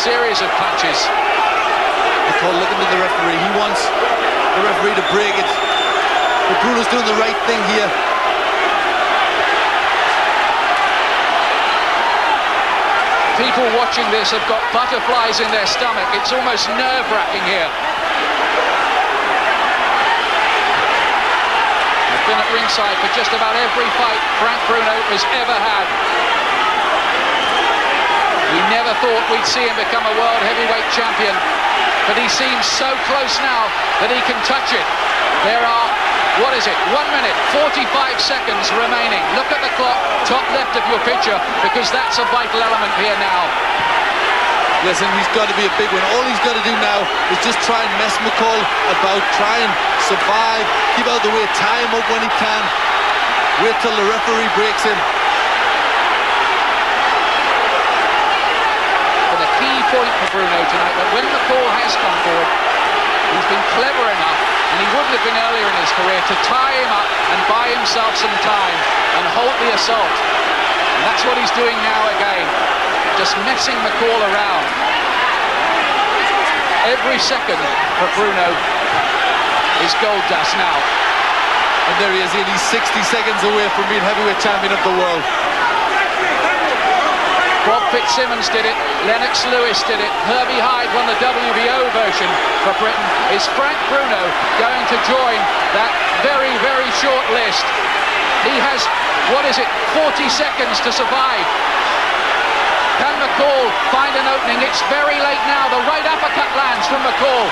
series of punches. McCall looking to the referee. He wants the referee to break it. But Bruno's doing the right thing here. People watching this have got butterflies in their stomach. It's almost nerve-wracking here. I've been at ringside for just about every fight Frank Bruno has ever had. We never thought we'd see him become a world heavyweight champion, but he seems so close now that he can touch it. There are, what is it, 1 minute, 45 seconds remaining. Look at the clock, top left of your picture, because that's a vital element here now. Listen, he's got to be a big one. All he's got to do now is just try and mess McCall about, try and survive, keep out of the way, tie him up when he can, wait till the referee breaks him. But the key point for Bruno tonight, that when McCall has come forward, he's been clever enough, and he wouldn't have been earlier in his career, to tie him up and buy himself some time and halt the assault. And that's what he's doing now again, just messing McCall around. Every second for Bruno is gold dust now. And there he is, he's 60 seconds away from being heavyweight champion of the world. Bob Fitzsimmons did it, Lennox Lewis did it, Herbie Hyde won the WBO version for Britain. Is Frank Bruno going to join that very, very short list? He has, 40 seconds to survive. Can McCall find an opening? It's very late now. The right uppercut lands from McCall.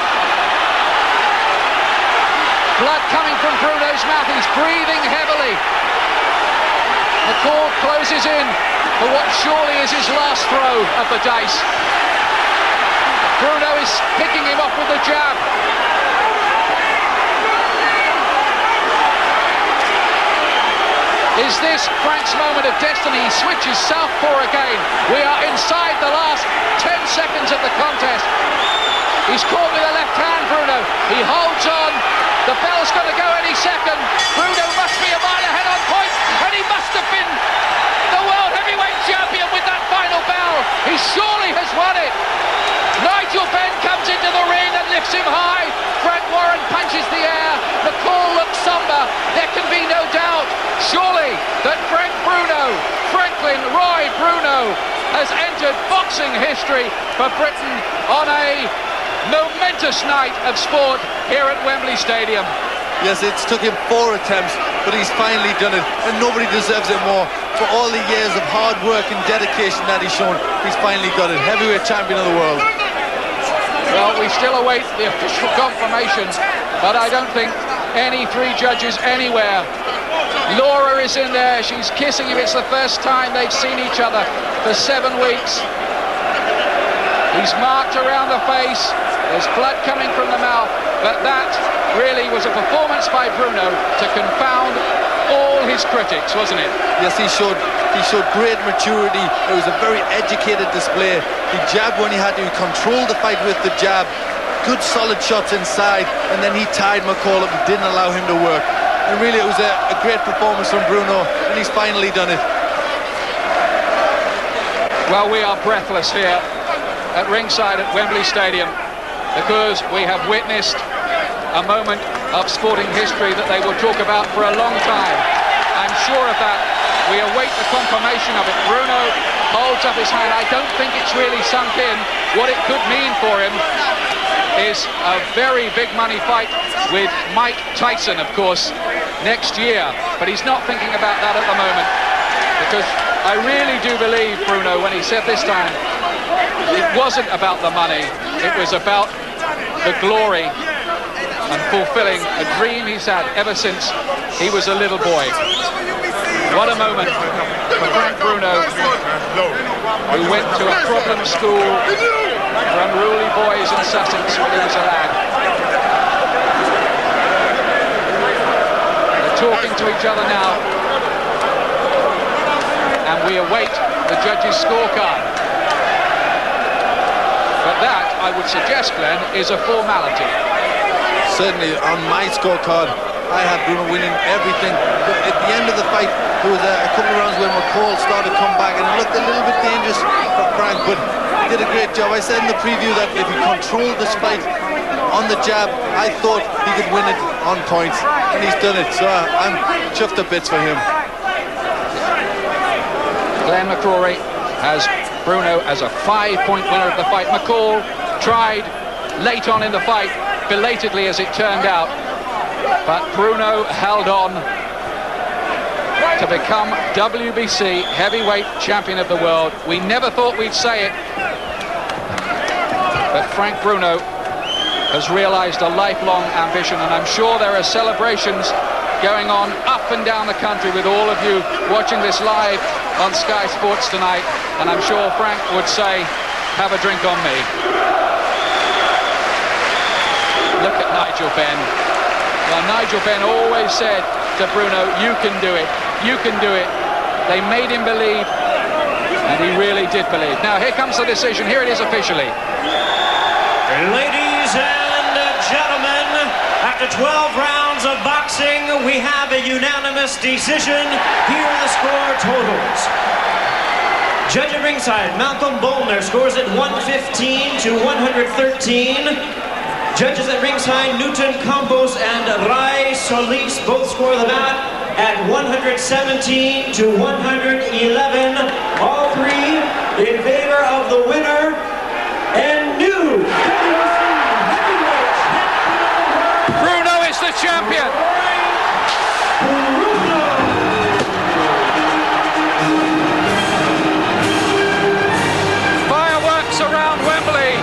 Blood coming from Bruno's mouth. He's breathing heavily. McCall closes in for what surely is his last throw of the dice. Bruno is picking him off with the jab. Is this Frank's moment of destiny? He switches southpaw again. We are inside the last 10 seconds of the contest. He's caught with a left hand, Bruno. He holds on. The bell's going to go any second. Bruno must be a mile ahead on point, and he must have been the world heavyweight champion with that final bell. He surely has won it. Nigel Benn comes into the ring and lifts him high. Frank Warren punches the air. McCall looks somber. There can be no doubt, surely, that Franklin Roy Bruno, has entered boxing history for Britain on a momentous night of sport here at Wembley Stadium. Yes, it's took him 4 attempts, but he's finally done it, and nobody deserves it more. For all the years of hard work and dedication that he's shown, he's finally got it. Heavyweight champion of the world. Well, we still await the official confirmation, but I don't think any 3 judges anywhere. Laura is in there, she's kissing him. It's the first time they've seen each other for 7 weeks. He's marked around the face, there's blood coming from the mouth, but that really was a performance by Bruno to confound all his critics, wasn't it? Yes, he showed great maturity. It was a very educated display. He jabbed when he had to, he controlled the fight with the jab. Good solid shots inside, and then he tied McCall up and didn't allow him to work. And really it was a great performance from Bruno, and he's finally done it. Well, we are breathless here at ringside at Wembley Stadium, because we have witnessed a moment of sporting history that they will talk about for a long time. I'm sure of that. We await the confirmation of it. Bruno holds up his hand. I don't think it's really sunk in. What it could mean for him is a very big money fight with Mike Tyson, of course, next year. But he's not thinking about that at the moment, because I really do believe, Bruno, when he said this time, it wasn't about the money, it was about the glory and fulfilling a dream he's had ever since he was a little boy. What a moment for Frank Bruno, who went to a problem school for unruly boys in Sussex when he was a lad. They're talking to each other now, and we await the judges' scorecard. But that, I would suggest, Glenn, is a formality. Certainly, on my scorecard, I had Bruno winning everything. But at the end of the fight, there was a couple of rounds where McCall started to come back, and it looked a little bit dangerous for Frank, but did a great job. I said in the preview that if he controlled this fight on the jab, I thought he could win it on points, and he's done it. So I'm chuffed to bits for him. Glenn McCrory has Bruno as a 5-point winner of the fight. McCall tried late on in the fight, belatedly as it turned out, but Bruno held on to become WBC heavyweight champion of the world. We never thought we'd say it, but Frank Bruno has realized a lifelong ambition, and I'm sure there are celebrations going on up and down the country with all of you watching this live on Sky Sports tonight, and I'm sure Frank would say, have a drink on me. Look at Nigel Benn. Well, Nigel Benn always said to Bruno, you can do it, you can do it. They made him believe, and he really did believe. Now here comes the decision. Here it is officially. Ladies and gentlemen, after 12 rounds of boxing, we have a unanimous decision. Here are the score totals. Judge at ringside, Malcolm Bolner, scores at 115 to 113. Judges at ringside, Newton Campos and Rai Solis both score the bout at 117 to 111. All three in favor of the winner and new Bruno is the champion. Fireworks around Wembley.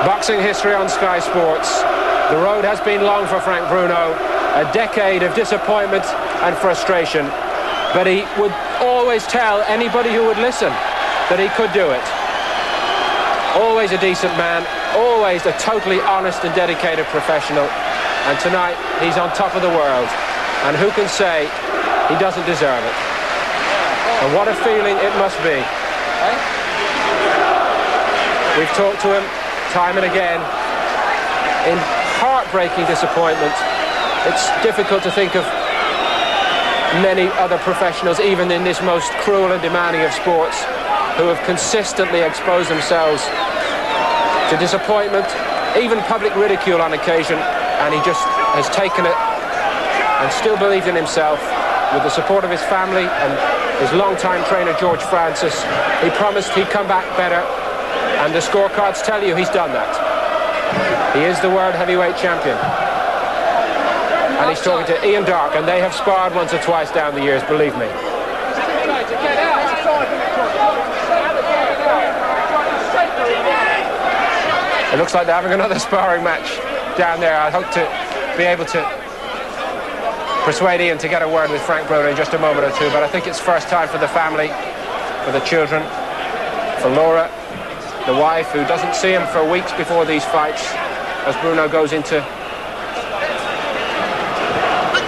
Boxing history on Sky Sports. The road has been long for Frank Bruno, a decade of disappointment and frustration, but he would always tell anybody who would listen that he could do it. Always a decent man, always a totally honest and dedicated professional, and tonight he's on top of the world, and who can say he doesn't deserve it? And what a feeling it must be. We've talked to him time and again in heartbreaking disappointment. It's difficult to think of many other professionals, even in this most cruel and demanding of sports, who have consistently exposed themselves to disappointment, even public ridicule on occasion, and he just has taken it and still believed in himself. With the support of his family and his longtime trainer George Francis, he promised he'd come back better, and the scorecards tell you he's done that. He is the world heavyweight champion. And he's talking to Ian Darke, and they have sparred once or twice down the years, believe me. It looks like they're having another sparring match down there. I hope to be able to persuade Ian to get a word with Frank Bruno in just a moment or two, but I think it's first time for the family, for the children, for Laura, the wife, who doesn't see him for weeks before these fights, as Bruno goes into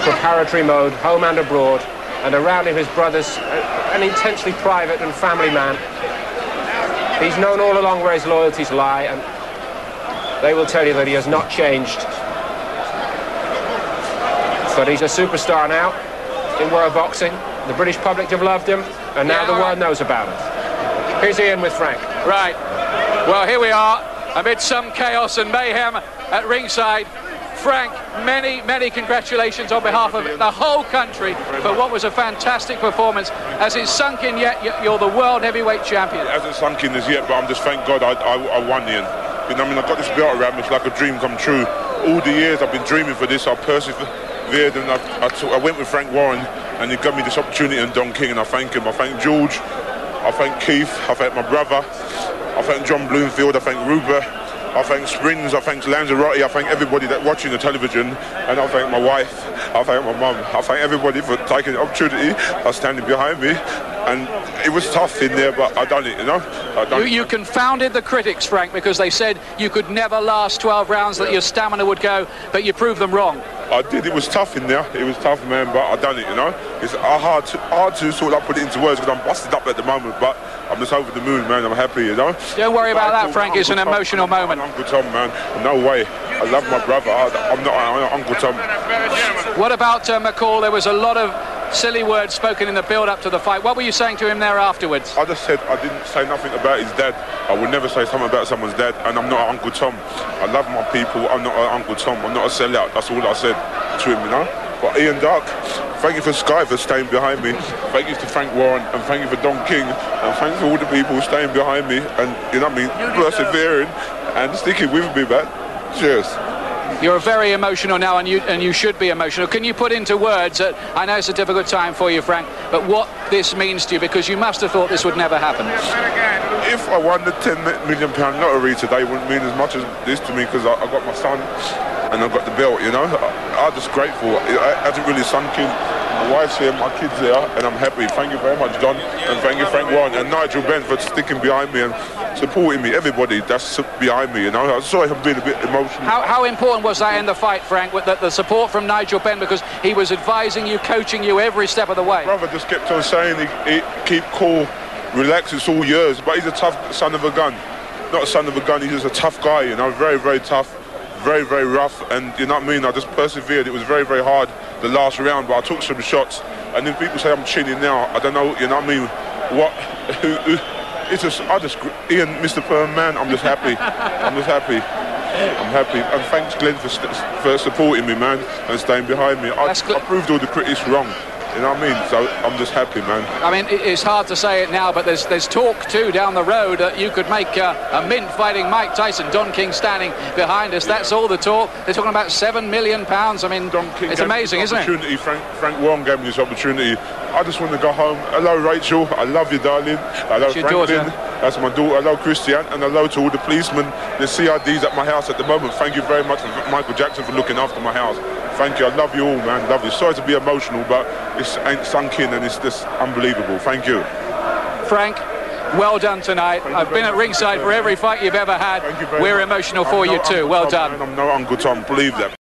preparatory mode, home and abroad. and around him his brothers, an intensely private and family man. He's known all along where his loyalties lie, and they will tell you that he has not changed. But he's a superstar now in world boxing. The British public have loved him, and now the world knows about it. Here's Ian with Frank. Right. Well, here we are, amid some chaos and mayhem at ringside. Frank, many congratulations on behalf of the whole country for what was a fantastic performance. Has it sunk in yet? You're the world heavyweight champion. It hasn't sunk in as yet, but I'm just, thank God I won, Ian. You know, I mean, I got this belt around me. It's like a dream come true. All the years I've been dreaming for this, I persevered, and I went with Frank Warren, and he gave me this opportunity, and Don King, and I thank him. I thank George, I thank Keith, I thank my brother, I thank John Bloomfield, I thank Rupert, I thank Springs, I thank Lanzarote, I thank everybody that watching the television, and I thank my wife, I thank my mum, I thank everybody for taking the opportunity, standing behind me, and it was tough in there, but I done it, you know. You confounded the critics, Frank, because they said you could never last 12 rounds, that your stamina would go, but you proved them wrong. I did. It was tough in there. It was tough, man, but I done it, you know. It's hard to sort of put it into words because I'm busted up at the moment, but I'm just over the moon, man. I'm happy, you know. Don't worry about that, Frank. It's an emotional moment. Uncle Tom, man. No way. I love my brother. I'm not Uncle Tom. What about McCall? There was a lot of silly words spoken in the build-up to the fight. What were you saying to him there afterwards? I just said I didn't say nothing about his dad. I would never say something about someone's dad, and I'm not Uncle Tom. I love my people. I'm not Uncle Tom. I'm not a sellout. That's all I said to him, you know. But Ian Darke, thank you for Sky for staying behind me. Thank you to Frank Warren, and thank you for Don King, and thanks for all the people staying behind me, and you know what I mean, persevering and sticking with me, man. Cheers. You're very emotional now, and you should be emotional. Can you put into words, I know it's a difficult time for you, Frank, but what this means to you, because you must have thought this would never happen. If I won the £10 million lottery today, it wouldn't mean as much as this to me, because I got my son and I got the belt, you know. I'm just grateful. It hasn't really sunk in. My wife's here, my kids there, and I'm happy. Thank you very much, Don, and thank you, Frank Warren, and Nigel Benn for sticking behind me and supporting me. Everybody that's behind me, you know. I'm sorry I'm being a bit emotional. How important was that in the fight, Frank, with the support from Nigel Benn, because he was advising you, coaching you every step of the way? Brother just kept on saying, he keep cool, relax, it's all yours, but he's a tough son of a gun. Not a son of a gun, he's just a tough guy, you know, very, very tough. Very, very rough, and you know what I mean, I just persevered. It was very, very hard the last round, but I took some shots, and then people say I'm chinning now. I don't know, you know what I mean, what, it's just, Ian, Mr. Perm, man, I'm just happy. I'm just happy. I'm happy, and thanks Glenn for supporting me, man, and staying behind me. I proved all the critics wrong. You know what I mean? So I'm just happy, man. I mean, it's hard to say it now, but there's talk too down the road that you could make a mint fighting Mike Tyson. Don King standing behind us. That's all the talk. They're talking about £7 million. I mean, it's amazing, isn't it? Frank Warren gave me this opportunity. I just want to go home. Hello, Rachel. I love you, darling. Hello, Franklin. That's my daughter. Hello, Christian. And hello to all the policemen, the CIDs at my house at the moment. Thank you very much, Michael Jackson, for looking after my house. Thank you. I love you all, man. Love you. Sorry to be emotional, but it ain't sunk in, and it's just unbelievable. Thank you. Frank, well done tonight. I've been at ringside for every fight you've ever had. We're emotional for you too. Well done. I'm no Uncle Tom. Believe that.